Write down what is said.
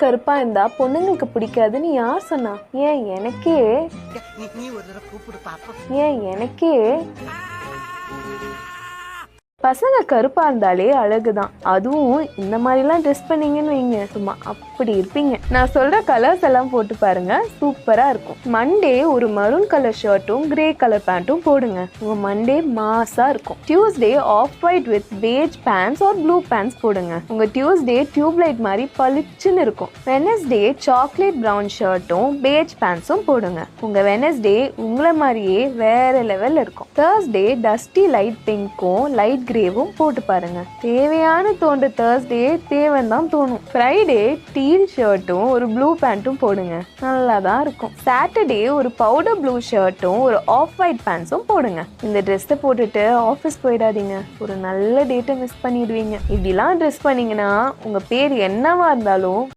கருப்பா இருந்தா பொண்ணுங்களுக்கு பிடிக்காதுன்னு யார் சொன்னா? எனக்கே எனக்கே பசங்க கருப்பா இருந்தாலே அழகுதான். அதுவும் இந்த மாதிரிலாம் ட்ரெஸ் பண்ணீங்கன்னு வைங்க, சும்மா அப்படி இருப்பீங்க. நான் சொல்ற கலர்ஸ் எல்லாம் போட்டு பாருங்க, சூப்பரா இருக்கும். மண்டே ஒரு மரூன் கலர் ஷர்ட்டும் கிரே கலர் பேண்ட்டும் போடுங்க, உங்க மண்டே மாஸா இருக்கும். Tuesday off white with beige pants or blue pants போடுங்க, உங்க டியூஸ்டே டியூப்லைட் மாதிரி பளிச்சுன்னு இருக்கும். வெனஸ்டே சாக்லேட் பிரவுன் ஷர்ட்டும் பேஜ் பேண்ட்ஸும் போடுங்க, உங்க வெனஸ்டே உங்களை மாதிரியே வேற லெவல்ல இருக்கும். தேர்ஸ்டே டஸ்டி லைட் பிங்க்கும் லைட் கிரேவும் போட்டு பாருங்க, தேவையான தோன்ற தேர்ஸ்டே தேவைன்னு தான் தோணும். ஃப்ரைடே டீல் ஷர்ட்டும் ஒரு ப்ளூ பேண்ட்டும் போடுங்க, நல்லா தான் இருக்கும். சாட்டர்டே ஒரு பவுடர் ப்ளூ ஷர்ட்டும் ஒரு ஆஃப் ஒயிட் பேண்ட்ஸும் போடுங்க. இந்த ட்ரெஸ்ஸை போட்டுட்டு ஆஃபீஸ் போயிடாதீங்க, ஒரு நல்ல டேட்டை மிஸ் பண்ணிடுவீங்க. இப்படிலாம் ட்ரெஸ் பண்ணீங்கன்னா உங்க பேர் என்னவா இருந்தாலும்